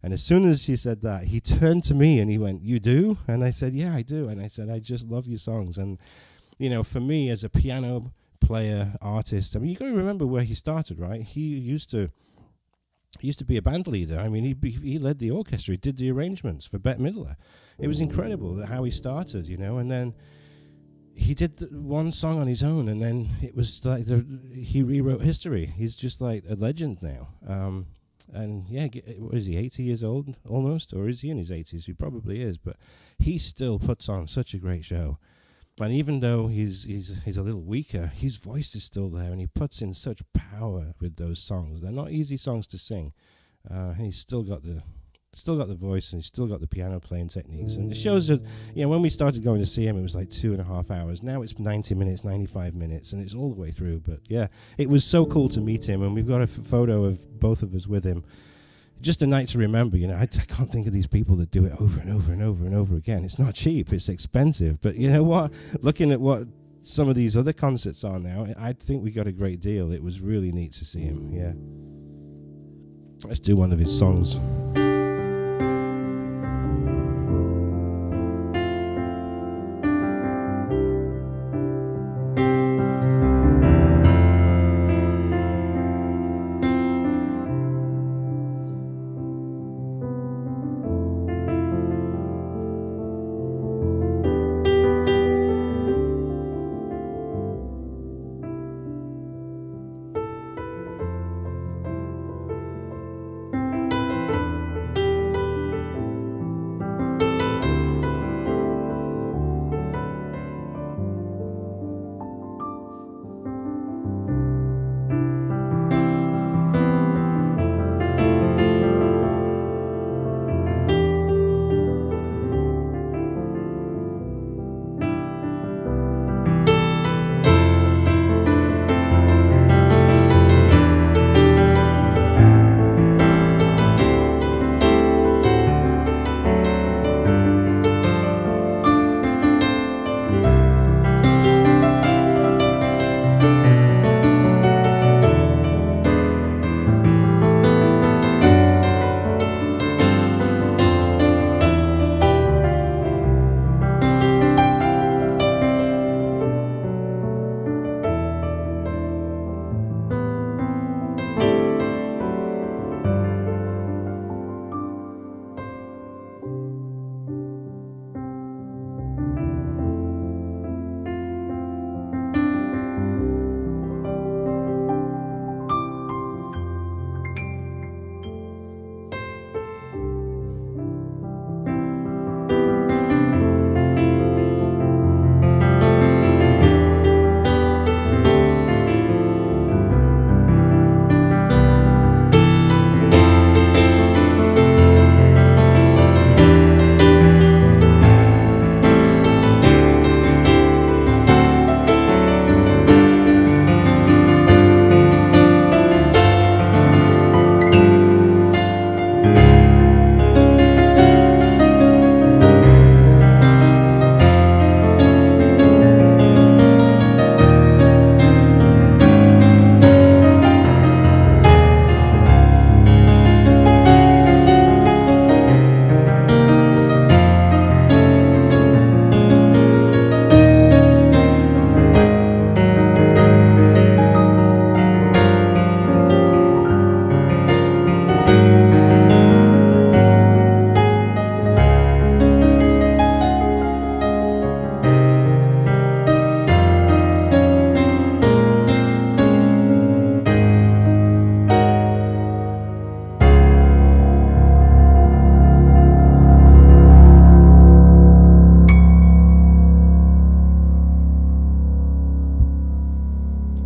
And as soon as she said that, he turned to me and he went, "You do?" And I said, "Yeah, I do." And I said, "I just love your songs." And, for me as a piano player, artist, I mean, you got to remember where he started, right? He used to be a band leader. I mean, he led the orchestra. He did the arrangements for Bette Midler. It was incredible how he started, and then he did one song on his own, and then it was like he rewrote history. He's just like a legend now. And yeah, what is he, 80 years old almost? Or is he in his 80s? He probably is, but he still puts on such a great show. And even though he's a little weaker, his voice is still there, and he puts in such power with those songs. They're not easy songs to sing. And he's still got the voice, and he's still got the piano playing techniques. And it shows that, when we started going to see him, it was like 2.5 hours. Now it's 90 minutes, 95 minutes, and it's all the way through. But yeah, it was so cool to meet him, and we've got a photo of both of us with him. Just a night to remember, I can't think of these people that do it over and over and over and over again. It's not cheap, it's expensive. But you know what? Looking at what some of these other concerts are now, I think we got a great deal. It was really neat to see him, yeah. Let's do one of his songs.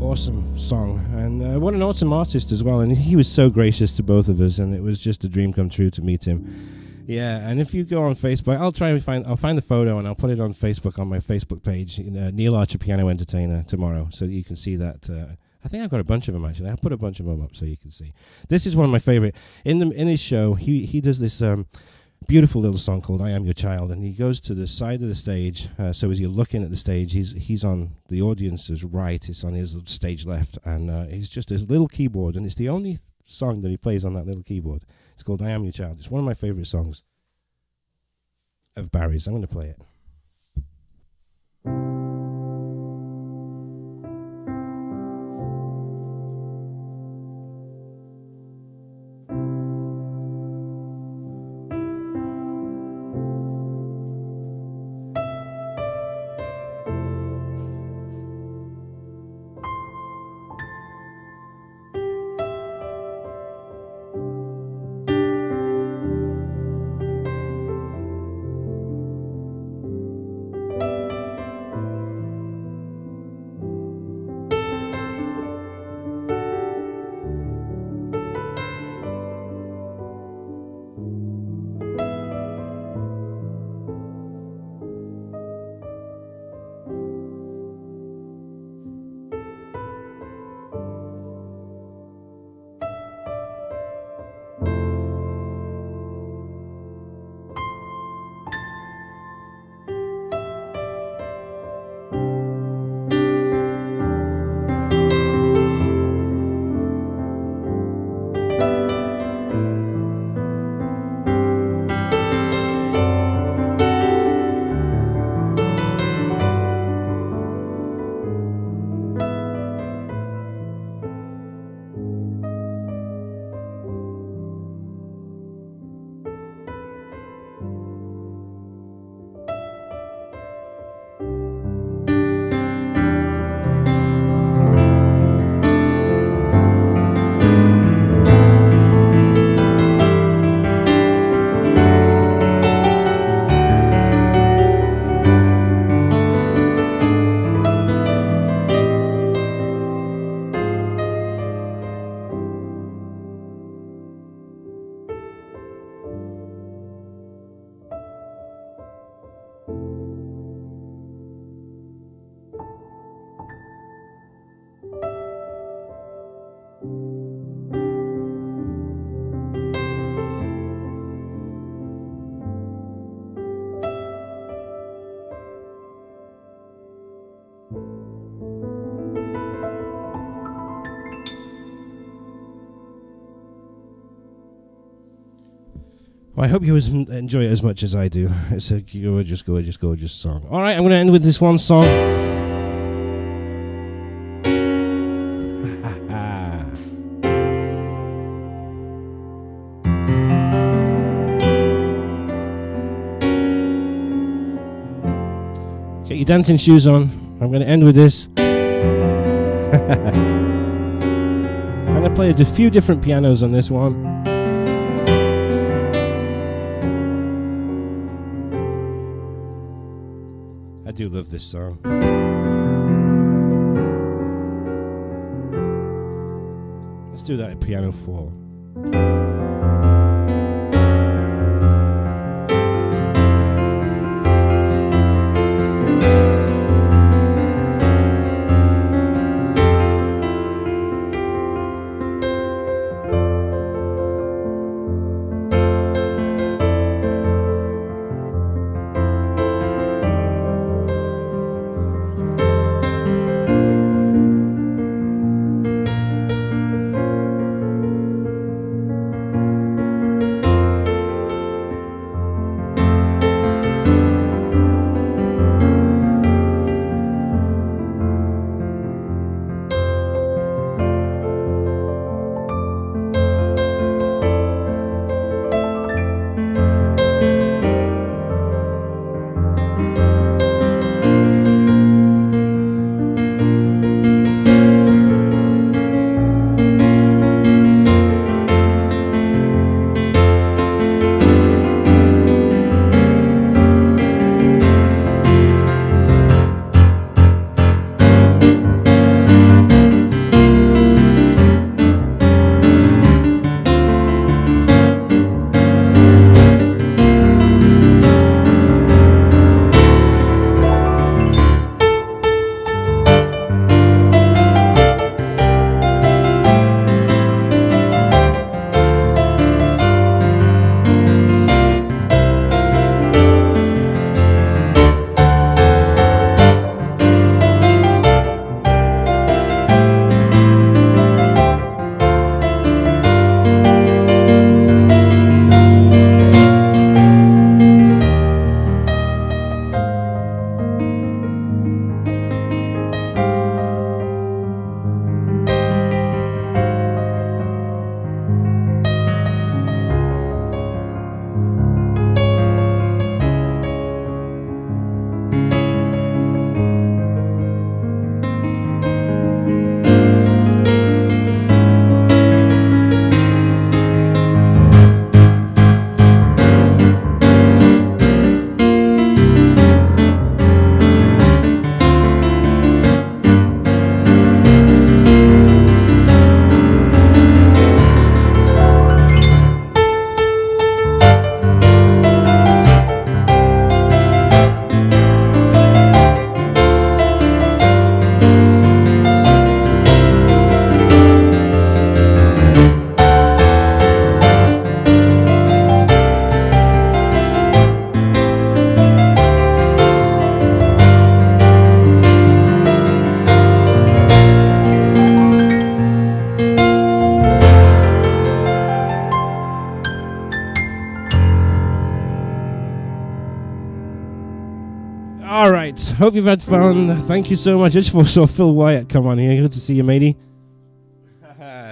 awesome song, and what an awesome artist as well. And he was so gracious to both of us, and it was just a dream come true to meet him. Yeah, and if you go on Facebook, I'll find the photo and I'll put it on Facebook on my Facebook page, Neil Archer Piano Entertainer, tomorrow, so that you can see that. I think I've got a bunch of them actually. I'll put a bunch of them up so you can see. This is one of my favorite. In his show, he does this beautiful little song called "I Am Your Child," and he goes to the side of the stage. So as you're looking at the stage, he's on the audience's right. It's on his stage left, and he's just his little keyboard, and it's the only song that he plays on that little keyboard. It's called "I Am Your Child." It's one of my favorite songs of Barry's. I'm going to play it. Well, I hope you enjoy it as much as I do. It's a gorgeous, gorgeous, gorgeous song. All right, I'm going to end with this one song. Get your dancing shoes on. I'm going to end with this. I'm going to play a few different pianos on this one. I do love this song. Let's do that at piano 4. Hope you've had fun. Thank you so much. I just saw Phil Wyatt come on here. Good to see you, matey.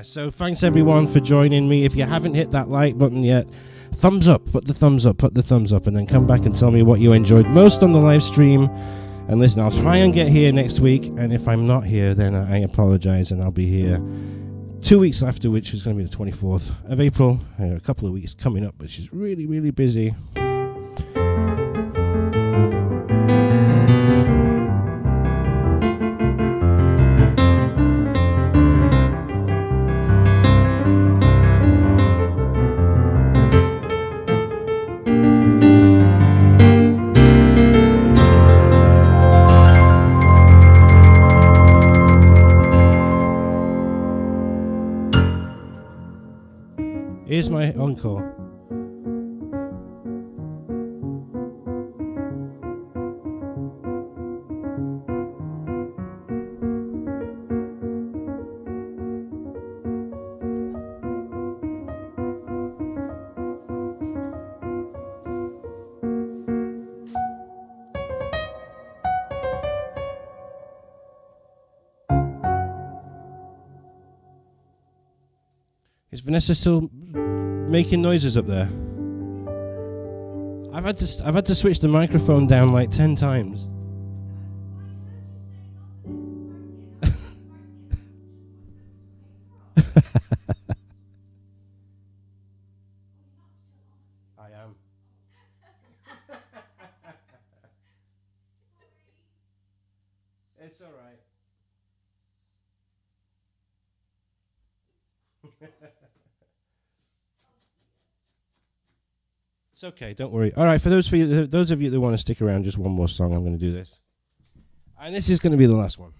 So thanks everyone for joining me. If you haven't hit that like button yet, thumbs up, put the thumbs up, and then come back and tell me what you enjoyed most on the live stream. And listen, I'll try and get here next week, and if I'm not here, then I apologize, and I'll be here 2 weeks after, which is going to be the 24th of April. A couple of weeks coming up, which is really, really busy. Here's my encore. Is Vanessa still making noises up there? I've had to switch the microphone down like 10 times. I am. It's all right. It's okay, don't worry. All right, for those of you that want to stick around, just one more song. I'm going to do this, and this is going to be the last one.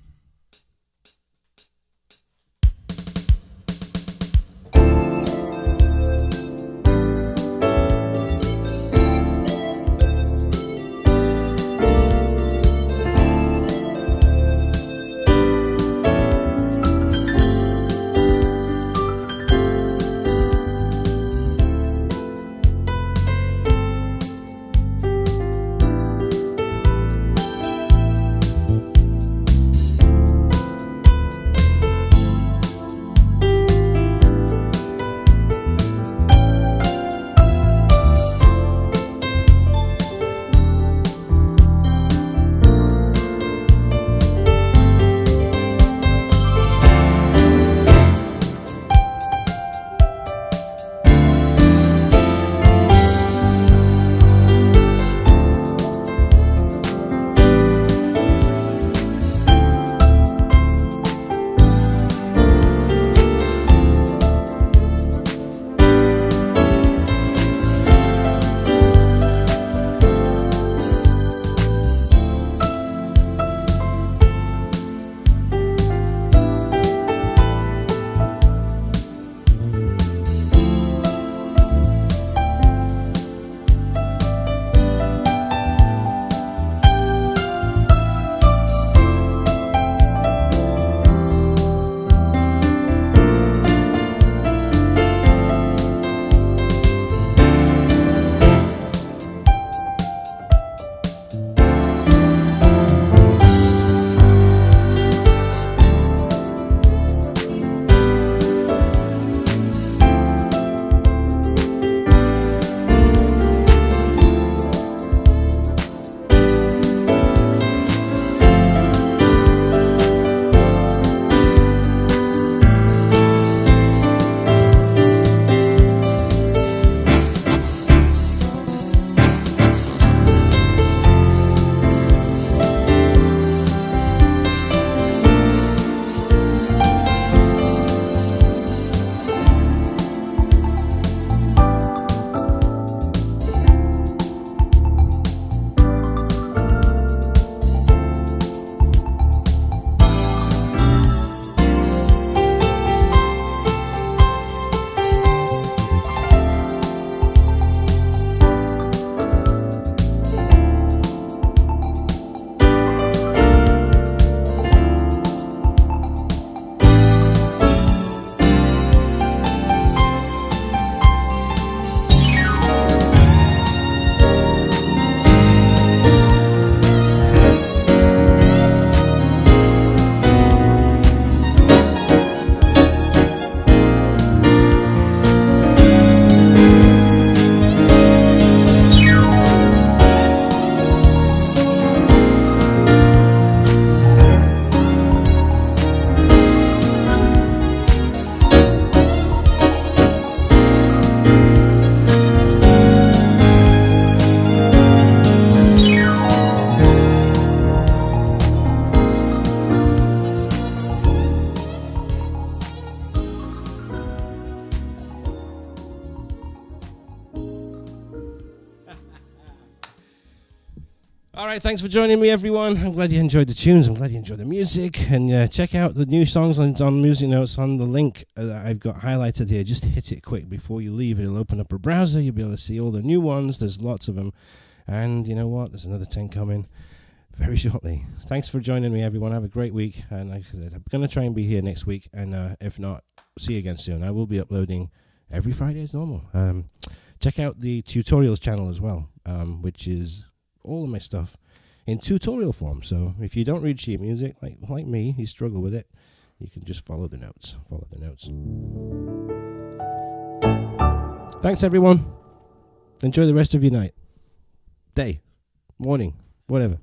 right, thanks for joining me, everyone. I'm glad you enjoyed the tunes. I'm glad you enjoyed the music. And check out the new songs on Music Notes on the link that I've got highlighted here. Just hit it quick before you leave. It'll open up a browser. You'll be able to see all the new ones. There's lots of them. And you know what? There's another 10 coming very shortly. Thanks for joining me, everyone. Have a great week. And like I said, I'm going to try and be here next week. And if not, see you again soon. I will be uploading every Friday as normal. Check out the tutorials channel as well, which is all of my stuff in tutorial form. So if you don't read sheet music, like me, you struggle with it, you can just follow the notes. Thanks, everyone. Enjoy the rest of your night, day, morning, whatever.